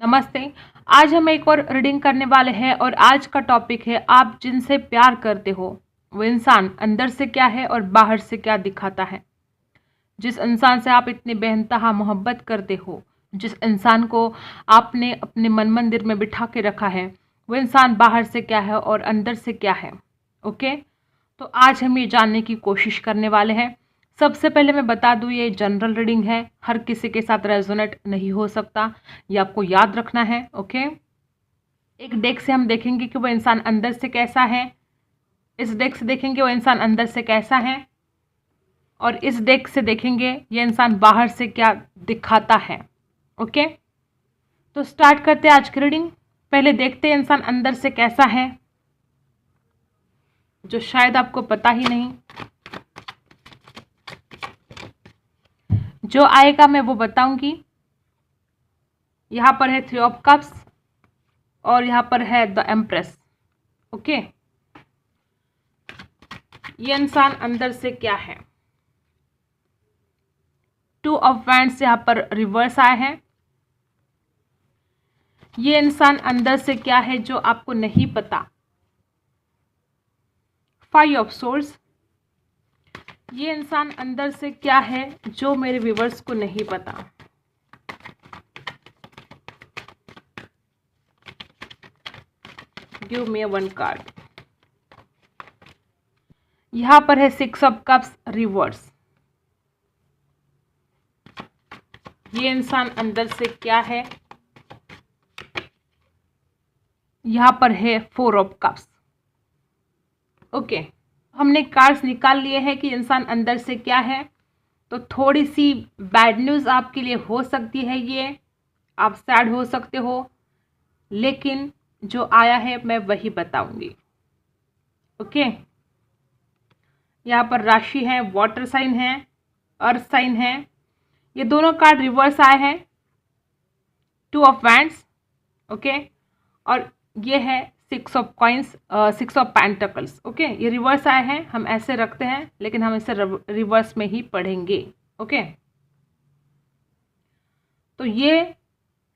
नमस्ते। आज हम एक और रीडिंग करने वाले हैं और आज का टॉपिक है आप जिनसे प्यार करते हो वो इंसान अंदर से क्या है और बाहर से क्या दिखाता है। जिस इंसान से आप इतनी बेइंतहा मोहब्बत करते हो, जिस इंसान को आपने अपने मन मंदिर में बिठा के रखा है, वो इंसान बाहर से क्या है और अंदर से क्या है। ओके, तो आज हम ये जानने की कोशिश करने वाले हैं। सबसे पहले मैं बता दूं, ये जनरल रीडिंग है, हर किसी के साथ रेजोनेट नहीं हो सकता, ये आपको याद रखना है। ओके, एक डेक से हम देखेंगे कि वो इंसान अंदर से कैसा है, इस डेक से देखेंगे वो इंसान अंदर से कैसा है, और इस डेक से देखेंगे ये इंसान बाहर से क्या दिखाता है। ओके, तो स्टार्ट करते हैं आज की रीडिंग। पहले देखते हैं इंसान अंदर से कैसा है, जो शायद आपको पता ही नहीं। जो आएगा मैं वो बताऊंगी। यहां पर है 3 ऑफ कप्स और यहां पर है द एम्प्रेस। ओके, ये इंसान अंदर से क्या है। 2 ऑफ वैंड्स यहां पर रिवर्स आए हैं। ये इंसान अंदर से क्या है जो आपको नहीं पता। 5 ऑफ सोर्ड्स, ये इंसान अंदर से क्या है जो मेरे व्यूवर्स को नहीं पता। Give me one card. यहां पर है 6 ऑफ कप्स रिवर्स। ये इंसान अंदर से क्या है। यहां पर है 4 ऑफ कप्स। ओके, हमने कार्ड्स निकाल लिए हैं कि इंसान अंदर से क्या है। तो थोड़ी सी बैड न्यूज़ आपके लिए हो सकती है, ये आप सैड हो सकते हो, लेकिन जो आया है मैं वही बताऊंगी। ओके, यहाँ पर राशि है, वाटर साइन है, अर्थ साइन है। ये दोनों कार्ड रिवर्स आए हैं। 2 ऑफ वैंड्स, ओके, और ये है 6 of coins, 6 of pentacles. Okay, ये रिवर्स आए हैं, हम ऐसे रखते हैं लेकिन हम इसे रिवर्स में ही पढ़ेंगे। ओके, तो ये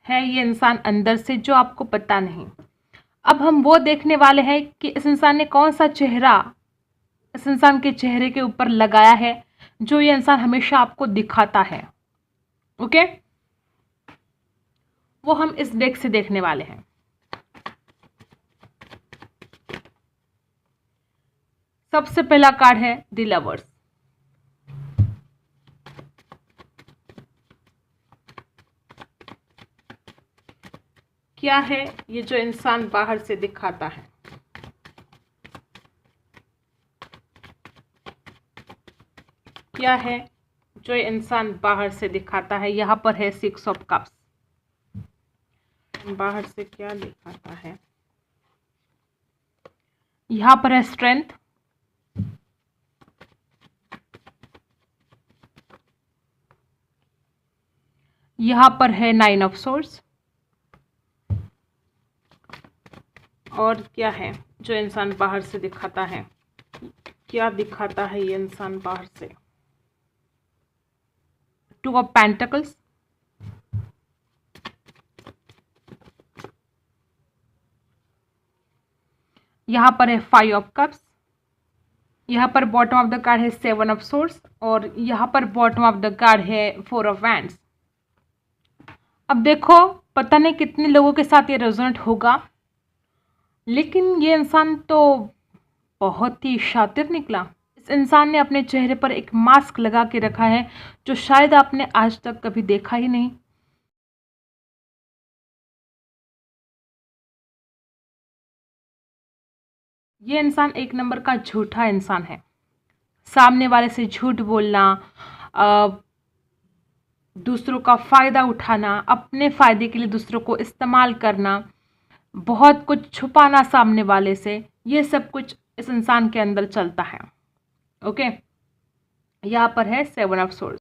है ये इंसान अंदर से जो आपको पता नहीं। अब हम वो देखने वाले हैं कि इस इंसान ने कौन सा चेहरा इस इंसान के चेहरे के ऊपर लगाया है जो ये इंसान हमेशा आपको दिखाता है। ओके, वो हम इस डेक से देखने वाले हैं। सबसे पहला कार्ड है द लवर्स। क्या है ये जो इंसान बाहर से दिखाता है। क्या है जो इंसान बाहर से दिखाता है। यहां पर है 6 ऑफ कप्स। बाहर से क्या दिखाता है। यहां पर है स्ट्रेंथ। यहां पर है 9 ऑफ सोर्ड्स। और क्या है जो इंसान बाहर से दिखाता है। क्या दिखाता है ये इंसान बाहर से। 2 ऑफ पेंटिकल्स। यहां पर है 5 ऑफ कप्स। यहां पर बॉटम ऑफ द कार्ड है 7 ऑफ सोर्ड्स और यहां पर बॉटम ऑफ द कार्ड है 4 ऑफ वैंड्स। अब देखो, पता नहीं कितने लोगों के साथ ये रेजोनेट होगा, लेकिन ये इंसान तो बहुत ही शातिर निकला। इस इंसान ने अपने चेहरे पर एक मास्क लगा के रखा है जो शायद आपने आज तक कभी देखा ही नहीं। ये इंसान एक नंबर का झूठा इंसान है। सामने वाले से झूठ बोलना, दूसरों का फ़ायदा उठाना, अपने फ़ायदे के लिए दूसरों को इस्तेमाल करना, बहुत कुछ छुपाना सामने वाले से, ये सब कुछ इस इंसान के अंदर चलता है। ओके, यहाँ पर है 7 ऑफ सोर्ड्स,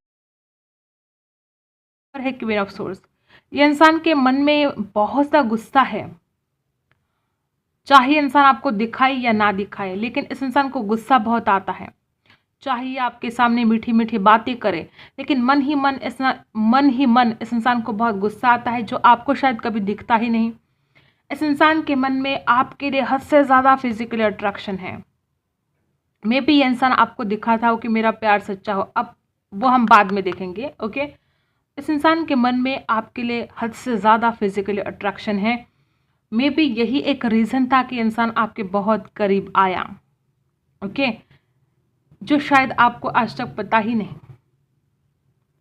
पर है क्वीन ऑफ सोर्ड्स। ये इंसान के मन में बहुत सा गुस्सा है। चाहे इंसान आपको दिखाए या ना दिखाए, लेकिन इस इंसान को गुस्सा बहुत आता है। चाहिए आपके सामने मीठी मीठी बातें करे, लेकिन मन ही मन इस इंसान को बहुत गुस्सा आता है, जो आपको शायद कभी दिखता ही नहीं। इस इंसान के मन में आपके लिए हद से ज़्यादा फिजिकल अट्रैक्शन है। मे बी ये इंसान आपको दिखाता हो कि मेरा प्यार सच्चा हो, अब वो हम बाद में देखेंगे। ओके, इस इंसान के मन में आपके लिए हद से ज़्यादा फिजिकल अट्रैक्शन है। मे बी यही एक रीज़न था कि इंसान आपके बहुत करीब आया। ओके, जो शायद आपको आज तक पता ही नहीं।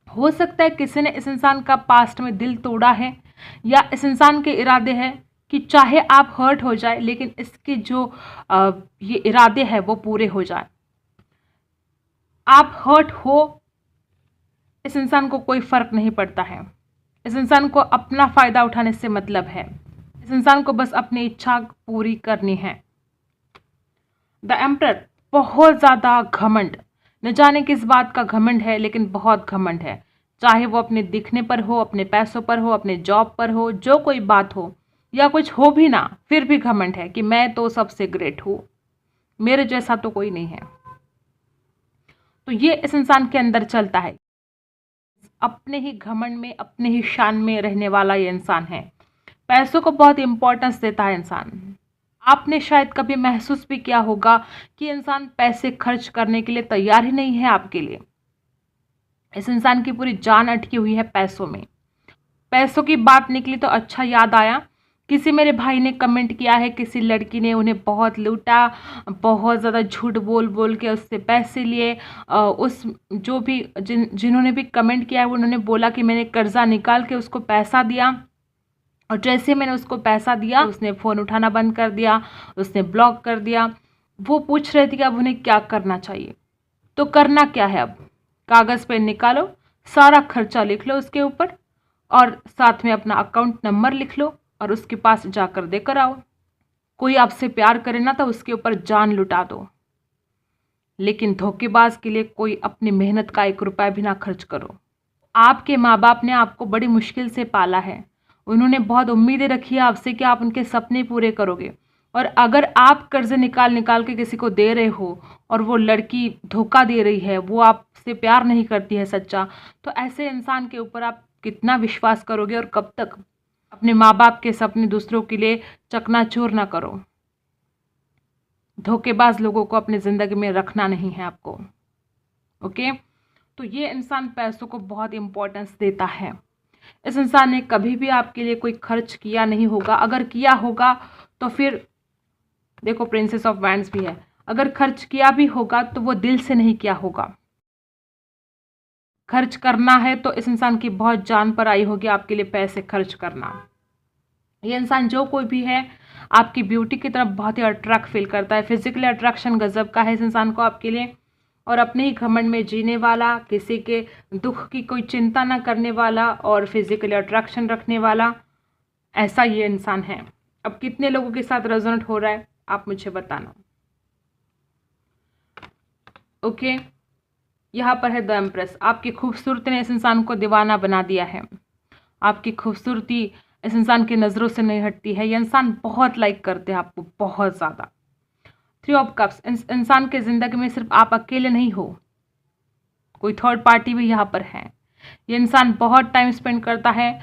हो सकता है किसी ने इस इंसान का पास्ट में दिल तोड़ा है, या इस इंसान के इरादे हैं कि चाहे आप हर्ट हो जाए, लेकिन इसके जो ये इरादे हैं वो पूरे हो जाए। आप हर्ट हो, इस इंसान को कोई फर्क नहीं पड़ता है। इस इंसान को अपना फायदा उठाने से मतलब है। इस इंसान को बस अपनी इच्छा पूरी करनी है। द एम्परर, बहुत ज़्यादा घमंड, न जाने किस बात का घमंड है, लेकिन बहुत घमंड है। चाहे वो अपने दिखने पर हो, अपने पैसों पर हो, अपने जॉब पर हो, जो कोई बात हो, या कुछ हो भी ना, फिर भी घमंड है कि मैं तो सबसे ग्रेट हूँ, मेरे जैसा तो कोई नहीं है। तो ये इस इंसान के अंदर चलता है। अपने ही घमंड में, अपने ही शान में रहने वाला ये इंसान है। पैसों को बहुत इंपॉर्टेंस देता है इंसान। आपने शायद कभी महसूस भी किया होगा कि इंसान पैसे खर्च करने के लिए तैयार ही नहीं है आपके लिए। इस इंसान की पूरी जान अटकी हुई है पैसों में। पैसों की बात निकली तो अच्छा याद आया, किसी मेरे भाई ने कमेंट किया है, किसी लड़की ने उन्हें बहुत लूटा, बहुत ज़्यादा झूठ बोल बोल के उससे पैसे लिए। उस जो भी जिन्होंने भी कमेंट किया है, उन्होंने बोला कि मैंने कर्जा निकाल के उसको पैसा दिया, और जैसे मैंने उसको पैसा दिया उसने फ़ोन उठाना बंद कर दिया, उसने ब्लॉक कर दिया। वो पूछ रहे थे कि अब उन्हें क्या करना चाहिए। तो करना क्या है, अब कागज़ पे निकालो, सारा खर्चा लिख लो उसके ऊपर, और साथ में अपना अकाउंट नंबर लिख लो, और उसके पास जाकर देकर आओ। कोई आपसे प्यार करे ना तो उसके ऊपर जान लुटा दो, लेकिन धोखेबाज के लिए कोई अपनी मेहनत का 1 रुपया भी ना खर्च करो। आपके माँ बाप ने आपको बड़ी मुश्किल से पाला है, उन्होंने बहुत उम्मीदें रखी है आपसे कि आप उनके सपने पूरे करोगे, और अगर आप कर्जे निकाल निकाल के किसी को दे रहे हो, और वो लड़की धोखा दे रही है, वो आपसे प्यार नहीं करती है सच्चा, तो ऐसे इंसान के ऊपर आप कितना विश्वास करोगे, और कब तक? अपने माँ बाप के सपने दूसरों के लिए चकनाचूर ना करो। धोखेबाज लोगों को अपनी ज़िंदगी में रखना नहीं है आपको। ओके, तो ये इंसान पैसों को बहुत इम्पोर्टेंस देता है। इस इंसान ने कभी भी आपके लिए कोई खर्च किया नहीं होगा, अगर किया होगा तो फिर देखो प्रिंसेस ऑफ वैंड्स भी है, अगर खर्च किया भी होगा तो वो दिल से नहीं किया होगा। खर्च करना है तो इस इंसान की बहुत जान पर आई होगी आपके लिए पैसे खर्च करना। ये इंसान जो कोई भी है, आपकी ब्यूटी की तरफ बहुत ही अट्रैक्ट फील करता है। फिजिकली अट्रैक्शन गजब का है इस इंसान को आपके लिए, और अपने ही घमंड में जीने वाला, किसी के दुख की कोई चिंता ना करने वाला, और फिजिकली अट्रैक्शन रखने वाला, ऐसा ये इंसान है। अब कितने लोगों के साथ रेजोनेट हो रहा है आप मुझे बताना। ओके, यहाँ पर है द एम्प्रेस। आपकी खूबसूरती ने इस इंसान को दीवाना बना दिया है। आपकी खूबसूरती इस इंसान की नज़रों से नहीं हटती है। ये इंसान बहुत लाइक करते हैं आपको, बहुत ज़्यादा। 3 ऑफ कप्स, इंसान के ज़िंदगी में सिर्फ आप अकेले नहीं हो, कोई थर्ड पार्टी भी यहाँ पर है। ये इंसान बहुत टाइम स्पेंड करता है।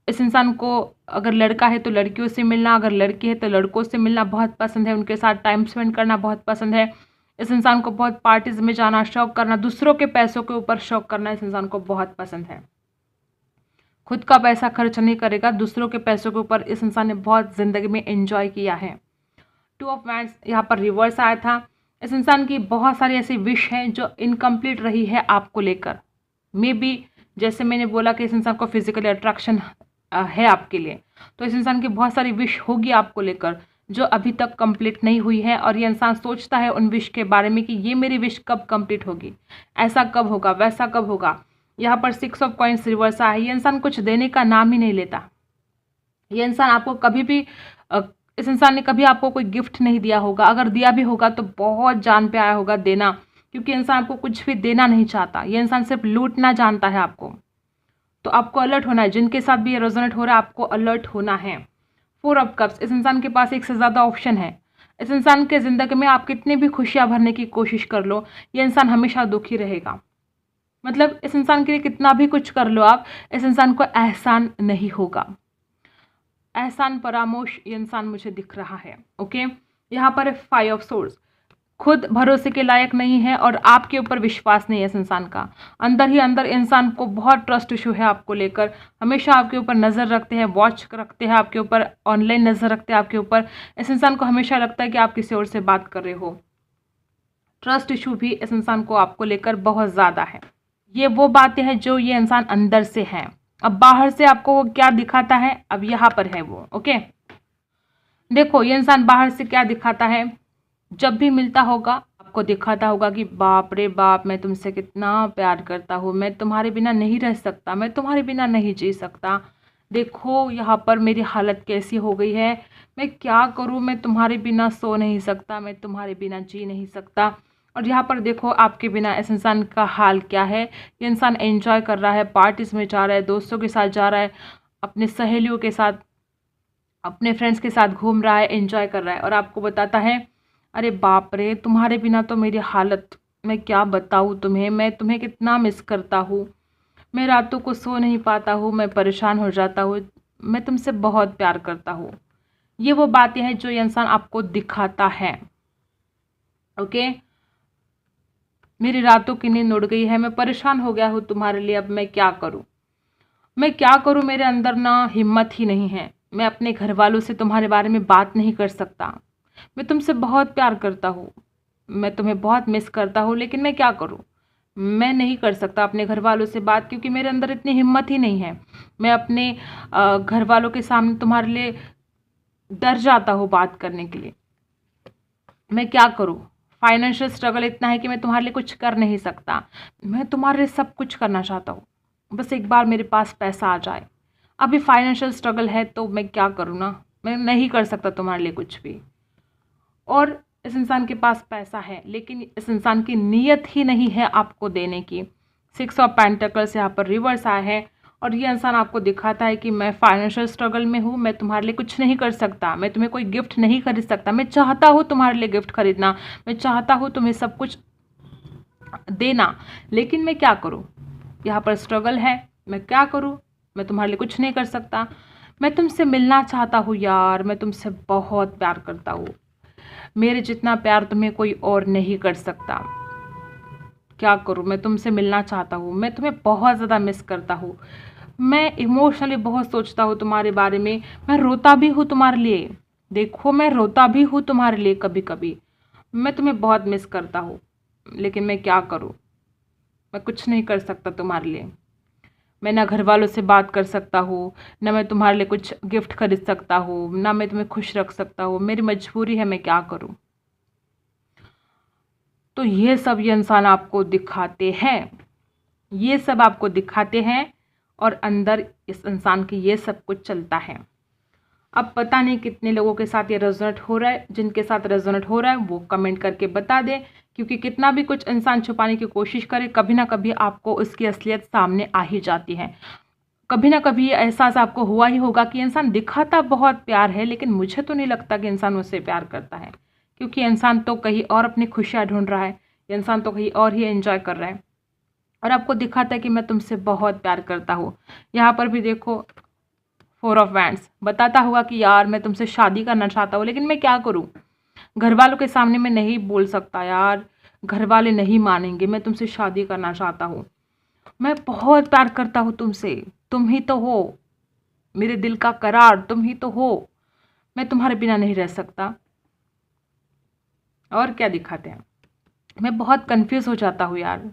इस इंसान को अगर लड़का है तो लड़कियों से मिलना, अगर लड़की है तो लड़कों से मिलना बहुत पसंद है, उनके साथ टाइम स्पेंड करना बहुत पसंद है। इस इंसान को बहुत पार्टीज में जाना, शौक करना, दूसरों के पैसों के ऊपर शौक करना इस इंसान को बहुत पसंद है। खुद का पैसा खर्च नहीं करेगा, दूसरों के पैसों के ऊपर इस इंसान ने बहुत ज़िंदगी में एंजॉय किया है। 2 ऑफ वैंड्स यहाँ पर रिवर्स आया था। इस इंसान की बहुत सारी ऐसी विश हैं जो इनकम्प्लीट रही है आपको लेकर। मे बी जैसे मैंने बोला कि इस इंसान को फिजिकली अट्रैक्शन है आपके लिए, तो इस इंसान की बहुत सारी विश होगी आपको लेकर जो अभी तक कंप्लीट नहीं हुई है, और ये इंसान सोचता है उन विश के बारे में कि ये मेरी विश कब कंप्लीट होगी, ऐसा कब होगा, वैसा कब होगा। यहाँ पर 6 ऑफ कॉइंस रिवर्स आया है। ये इंसान कुछ देने का नाम ही नहीं लेता। ये इंसान आपको कभी भी इस इंसान ने कभी आपको कोई गिफ्ट नहीं दिया होगा, अगर दिया भी होगा तो बहुत जान पे आया होगा देना, क्योंकि इंसान आपको कुछ भी देना नहीं चाहता। ये इंसान सिर्फ लूटना जानता है आपको। तो आपको अलर्ट होना है, जिनके साथ भी ये रेजोनेट हो रहा है आपको अलर्ट होना है। 4 ऑफ कप्स, इस इंसान के पास एक से ज़्यादा ऑप्शन है। इस इंसान के ज़िंदगी में आप कितनी भी खुशियाँ भरने की कोशिश कर लो, ये इंसान हमेशा दुखी रहेगा। मतलब इस इंसान के लिए कितना भी कुछ कर लो आप, इस इंसान को एहसान नहीं होगा। एहसान फरामोश ये इंसान मुझे दिख रहा है। ओके, यहाँ पर 5 ऑफ सोर्स, खुद भरोसे के लायक नहीं है और आपके ऊपर विश्वास नहीं है इस इंसान का। अंदर ही अंदर इंसान को बहुत ट्रस्ट इशू है आपको लेकर, हमेशा आपके ऊपर नज़र रखते हैं, वॉच रखते हैं आपके ऊपर, ऑनलाइन नज़र रखते हैं आपके ऊपर। इस इंसान को हमेशा लगता है कि आप किसी और से बात कर रहे हो। ट्रस्ट इशू भी इस इंसान को आपको लेकर बहुत ज़्यादा है। ये वो बातें हैं जो ये इंसान अंदर से है। अब बाहर से आपको वो क्या दिखाता है, अब यहाँ पर है वो। ओके, देखो ये इंसान बाहर से क्या दिखाता है, जब भी मिलता होगा आपको दिखाता होगा कि बाप रे बाप, मैं तुमसे कितना प्यार करता हूँ, मैं तुम्हारे बिना नहीं रह सकता, मैं तुम्हारे बिना नहीं जी सकता। देखो यहाँ पर मेरी हालत कैसी हो गई है, मैं क्या करूँ, मैं तुम्हारे बिना सो नहीं सकता, मैं तुम्हारे बिना जी नहीं सकता। और यहाँ पर देखो आपके बिना इस इंसान का हाल क्या है। ये इंसान एंजॉय कर रहा है, पार्टीज में जा रहा है, दोस्तों के साथ जा रहा है, अपने सहेलियों के साथ, अपने फ्रेंड्स के साथ घूम रहा है, एंजॉय कर रहा है, और आपको बताता है अरे बाप रे, तुम्हारे बिना तो मेरी हालत मैं क्या बताऊँ तुम्हें, मैं तुम्हें कितना मिस करता हूँ, मैं रातों को सो नहीं पाता हूँ, मैं परेशान हो जाता हूँ, मैं तुमसे बहुत प्यार करता हूँ। ये वो बातें हैं जो ये इंसान आपको दिखाता है। ओके, मेरी रातों की नींद उड़ गई है, मैं परेशान हो गया हूँ तुम्हारे लिए, अब मैं क्या करूँ, मैं क्या करूँ, मेरे अंदर ना हिम्मत ही नहीं है, मैं अपने घर वालों से तुम्हारे बारे में बात नहीं कर सकता, मैं तुमसे बहुत प्यार करता हूँ, मैं तुम्हें बहुत मिस करता हूँ, लेकिन मैं क्या करूँ, मैं नहीं कर सकता अपने घर वालों से बात, क्योंकि मेरे अंदर इतनी हिम्मत ही नहीं है। मैं अपने घर वालों के सामने तुम्हारे लिए डर जाता हूँ बात करने के लिए। मैं क्या करूँ, फाइनेंशियल स्ट्रगल इतना है कि मैं तुम्हारे लिए कुछ कर नहीं सकता। मैं तुम्हारे लिए सब कुछ करना चाहता हूँ, बस एक बार मेरे पास पैसा आ जाए। अभी फाइनेंशियल स्ट्रगल है तो मैं क्या करूँ ना, मैं नहीं कर सकता तुम्हारे लिए कुछ भी। और इस इंसान के पास पैसा है, लेकिन इस इंसान की नीयत ही नहीं है आपको देने की। 6 ऑफ पेंटिकल्स यहाँ पर रिवर्स आया है, और ये इंसान आपको दिखाता है कि मैं फाइनेंशियल स्ट्रगल में हूँ, मैं तुम्हारे लिए कुछ नहीं कर सकता, मैं तुम्हें कोई गिफ्ट नहीं खरीद सकता। मैं चाहता हूँ तुम्हारे लिए गिफ्ट खरीदना, मैं चाहता हूँ तुम्हें सब कुछ देना, लेकिन मैं क्या करूँ, यहाँ पर स्ट्रगल है, मैं क्या करूँ, मैं तुम्हारे लिए कुछ नहीं कर सकता। मैं तुमसे मिलना चाहता हूँ यार, मैं तुमसे बहुत प्यार करता हूँ, मेरे जितना प्यार तुम्हें कोई और नहीं कर सकता। क्या करूँ, मैं तुमसे मिलना चाहता हूँ, मैं तुम्हें बहुत ज़्यादा मिस करता हूँ, मैं इमोशनली बहुत सोचता हूँ तुम्हारे बारे में, मैं रोता भी हूँ तुम्हारे लिए। देखो मैं रोता भी हूँ तुम्हारे लिए कभी कभी, मैं तुम्हें बहुत मिस करता हूँ, लेकिन मैं क्या करूँ, मैं कुछ नहीं कर सकता तुम्हारे लिए। मैं ना घर वालों से बात कर सकता हूँ, ना मैं तुम्हारे लिए कुछ गिफ्ट खरीद सकता हूँ, ना मैं तुम्हें खुश रख सकता हूँ, मेरी मजबूरी है, मैं क्या करूँ। तो ये सब ये इंसान आपको दिखाते हैं, ये सब आपको दिखाते हैं, और अंदर इस इंसान के ये सब कुछ चलता है। अब पता नहीं कितने लोगों के साथ ये रेजोनेट हो रहा है, जिनके साथ रेजोनेट हो रहा है वो कमेंट करके बता दें, क्योंकि कितना भी कुछ इंसान छुपाने की कोशिश करे, कभी ना कभी आपको उसकी असलियत सामने आ ही जाती है। कभी ना कभी ये एहसास आपको हुआ ही होगा कि इंसान दिखाता बहुत प्यार है, लेकिन मुझे तो नहीं लगता कि इंसान मुझसे प्यार करता है, क्योंकि इंसान तो कहीं और अपनी खुशियाँ ढूंढ रहा है, इंसान तो कहीं और ही एंजॉय कर रहा है, और आपको दिखाता है कि मैं तुमसे बहुत प्यार करता हूँ। यहाँ पर भी देखो 4 ऑफ वैंड्स बताता हुआ कि यार मैं तुमसे शादी करना चाहता हूँ, लेकिन मैं क्या करूँ, घर वालों के सामने मैं नहीं बोल सकता यार, घर वाले नहीं मानेंगे, मैं तुमसे शादी करना चाहता हूँ, मैं बहुत प्यार करता हूँ तुमसे, तुम ही तो हो मेरे दिल का करार, तुम ही तो हो, मैं तुम्हारे बिना नहीं रह सकता। और क्या दिखाते हैं, मैं बहुत कंफ्यूज हो जाता हूँ यार,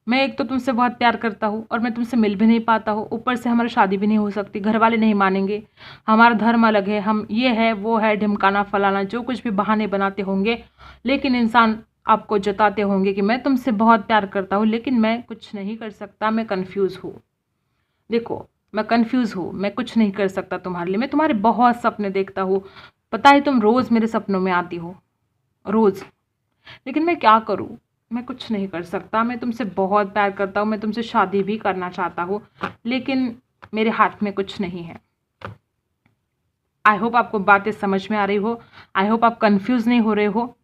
मैं एक तो तुमसे बहुत प्यार करता हूँ और मैं तुमसे मिल भी नहीं पाता हूँ, ऊपर से हमारी शादी भी नहीं हो सकती, घर वाले नहीं मानेंगे, हमारा धर्म अलग है, हम ये है वो है, ढिमकाना फलाना जो कुछ भी बहाने बनाते होंगे, लेकिन इंसान आपको जताते होंगे कि मैं तुमसे बहुत प्यार करता हूँ, लेकिन मैं कुछ नहीं कर सकता, मैं कन्फ्यूज़ हूँ। देखो मैं कन्फ्यूज़ हूँ, मैं कुछ नहीं कर सकता तुम्हारे लिए, मैं तुम्हारे बहुत सपने देखता हूँ, पता है तुम रोज़ मेरे सपनों में आती हो, रोज़, लेकिन मैं क्या करूँ, मैं कुछ नहीं कर सकता, मैं तुमसे बहुत प्यार करता हूँ, मैं तुमसे शादी भी करना चाहता हूँ, लेकिन मेरे हाथ में कुछ नहीं है। आई होप आपको बातें समझ में आ रही हो, आई होप आप कंफ्यूज नहीं हो रहे हो।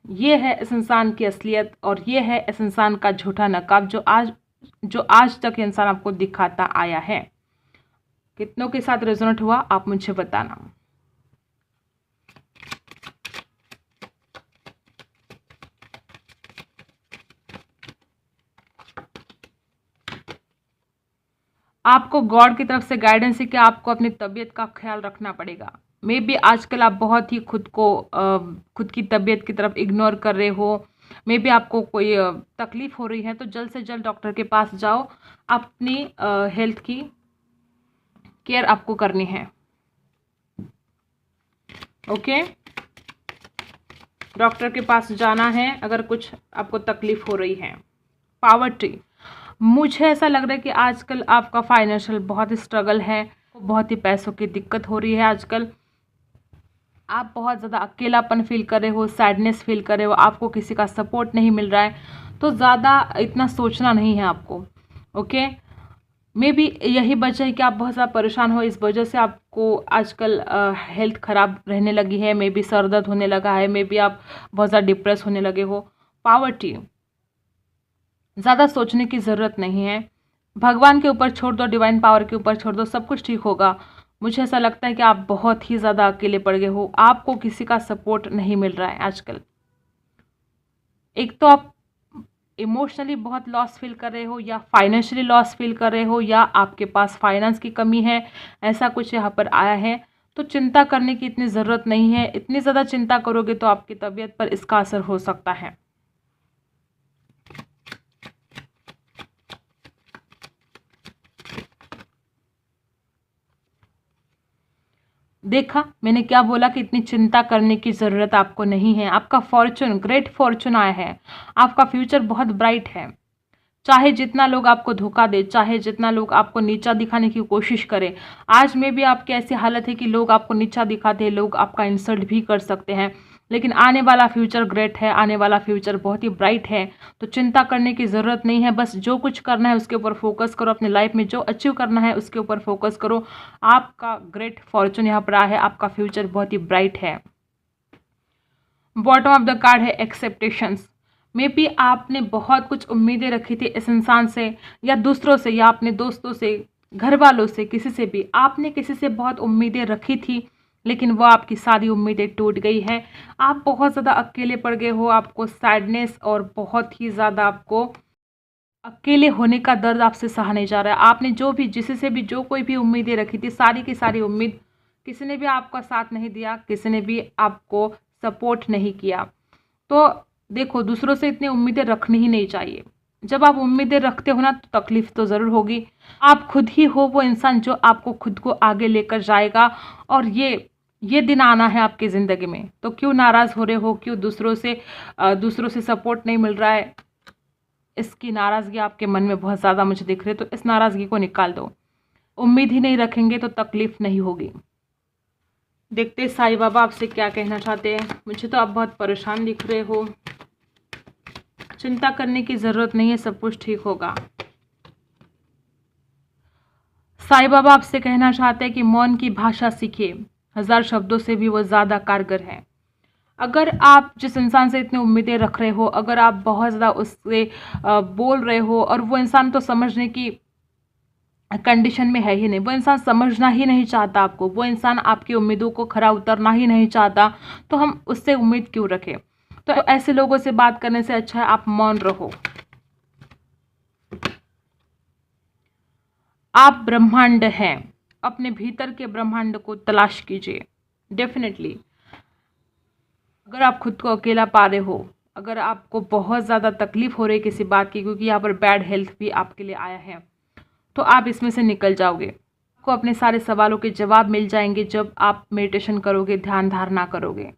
ये है इस इंसान की असलियत और ये है इस इंसान का झूठा नकाब जो आज तक इंसान आपको दिखाता आया है। कितनों के साथ रेजोनेट हुआ आप मुझे बताना। आपको गॉड की तरफ से गाइडेंस है कि आपको अपनी तबीयत का ख्याल रखना पड़ेगा। मे बी आजकल आप बहुत ही खुद की तबीयत की तरफ इग्नोर कर रहे हो। मे बी आपको कोई तकलीफ हो रही है तो जल्द से जल्द डॉक्टर के पास जाओ। अपनी हेल्थ की केयर आपको करनी है। ओके, डॉक्टर के पास जाना है अगर कुछ आपको तकलीफ हो रही है। पावर ट्री, मुझे ऐसा लग रहा है कि आजकल आपका फाइनेंशियल बहुत स्ट्रगल है, बहुत ही पैसों की दिक्कत हो रही है। आजकल आप बहुत ज़्यादा अकेलापन फील कर रहे हो, सैडनेस फील कर रहे हो, आपको किसी का सपोर्ट नहीं मिल रहा है। तो ज़्यादा इतना सोचना नहीं है आपको। ओके, मे बी यही वजह है कि आप बहुत ज़्यादा परेशान हो। इस वजह से आपको आजकल हेल्थ ख़राब रहने लगी है। मे बी सर दर्द होने लगा है, मे बी आप बहुत ज़्यादा डिप्रेस होने लगे हो। पावर ट्री, ज़्यादा सोचने की ज़रूरत नहीं है, भगवान के ऊपर छोड़ दो, डिवाइन पावर के ऊपर छोड़ दो, सब कुछ ठीक होगा। मुझे ऐसा लगता है कि आप बहुत ही ज़्यादा अकेले पड़ गए हो, आपको किसी का सपोर्ट नहीं मिल रहा है आजकल। एक तो आप इमोशनली बहुत लॉस फील कर रहे हो, या फाइनेंशियली लॉस फील कर रहे हो, या आपके पास फाइनेंस की कमी है, ऐसा कुछ यहाँ पर आया है। तो चिंता करने की इतनी ज़रूरत नहीं है। इतनी ज़्यादा चिंता करोगे तो आपकी तबीयत पर इसका असर हो सकता है। देखा मैंने क्या बोला कि इतनी चिंता करने की ज़रूरत आपको नहीं है। आपका फॉर्चून, ग्रेट फॉर्चून आया है। आपका फ्यूचर बहुत ब्राइट है। चाहे जितना लोग आपको धोखा दे, चाहे जितना लोग आपको नीचा दिखाने की कोशिश करें, आज में भी आपकी ऐसी हालत है कि लोग आपको नीचा दिखाते हैं, लोग आपका इंसल्ट भी कर सकते हैं, लेकिन आने वाला फ्यूचर ग्रेट है, आने वाला फ्यूचर बहुत ही ब्राइट है। तो चिंता करने की ज़रूरत नहीं है। बस जो कुछ करना है उसके ऊपर फोकस करो, अपनी लाइफ में जो अचीव करना है उसके ऊपर फोकस करो। आपका ग्रेट फॉर्चून यहाँ पर आया है, आपका फ्यूचर बहुत ही ब्राइट है। बॉटम ऑफ द कार्ड है एक्सेप्टेशंस। मे बी आपने बहुत कुछ उम्मीदें रखी थी इस इंसान से, या दूसरों से, या अपने दोस्तों से, घर वालों से, किसी से भी आपने किसी से बहुत उम्मीदें रखी थी, लेकिन वो आपकी सारी उम्मीदें टूट गई हैं। आप बहुत ज़्यादा अकेले पड़ गए हो। आपको सैडनेस और बहुत ही ज़्यादा आपको अकेले होने का दर्द आपसे सहा नहीं जा रहा है। आपने जो भी, जिसी से भी, जो कोई भी उम्मीदें रखी थी, सारी की सारी उम्मीद, किसी ने भी आपका साथ नहीं दिया, किसी ने भी आपको सपोर्ट नहीं किया। तो देखो, दूसरों से इतनी उम्मीदें रखनी ही नहीं चाहिए। जब आप उम्मीदें रखते हो ना तो तकलीफ तो ज़रूर होगी। आप खुद ही हो वो इंसान जो आपको खुद को आगे लेकर जाएगा, और ये दिन आना है आपकी ज़िंदगी में। तो क्यों नाराज़ हो रहे हो, क्यों दूसरों से सपोर्ट नहीं मिल रहा है, इसकी नाराज़गी आपके मन में बहुत ज़्यादा मुझे दिख रही है। तो इस नाराज़गी को निकाल दो। उम्मीद ही नहीं रखेंगे तो तकलीफ नहीं होगी। देखते साईं बाबा आपसे क्या कहना चाहते हैं। मुझे तो आप बहुत परेशान दिख रहे हो। चिंता करने की ज़रूरत नहीं है, सब कुछ ठीक होगा। साईं बाबा आपसे कहना चाहते हैं कि मौन की भाषा सीखिए, 1000 शब्दों से भी वो ज़्यादा कारगर है। अगर आप जिस इंसान से इतनी उम्मीदें रख रहे हो, अगर आप बहुत ज़्यादा उससे बोल रहे हो, और वो इंसान तो समझने की कंडीशन में है ही नहीं, वो इंसान समझना ही नहीं चाहता आपको, वो इंसान आपकी उम्मीदों को खरा उतरना ही नहीं चाहता, तो हम उससे उम्मीद क्यों रखें। तो ऐसे लोगों से बात करने से अच्छा है आप मौन रहो। आप ब्रह्मांड हैं, अपने भीतर के ब्रह्मांड को तलाश कीजिए। डेफिनेटली अगर आप खुद को अकेला पा रहे हो, अगर आपको बहुत ज़्यादा तकलीफ हो रही है किसी बात की, क्योंकि यहाँ पर बैड हेल्थ भी आपके लिए आया है, तो आप इसमें से निकल जाओगे। आपको अपने सारे सवालों के जवाब मिल जाएंगे जब आप मेडिटेशन करोगे, ध्यान धारणा करोगे।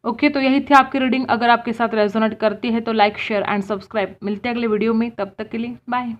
ओके, तो यही थी आपकी रीडिंग। अगर आपके साथ रेजोनेट करती है तो लाइक, शेयर एंड सब्सक्राइब। मिलते हैं अगले वीडियो में, तब तक के लिए बाय।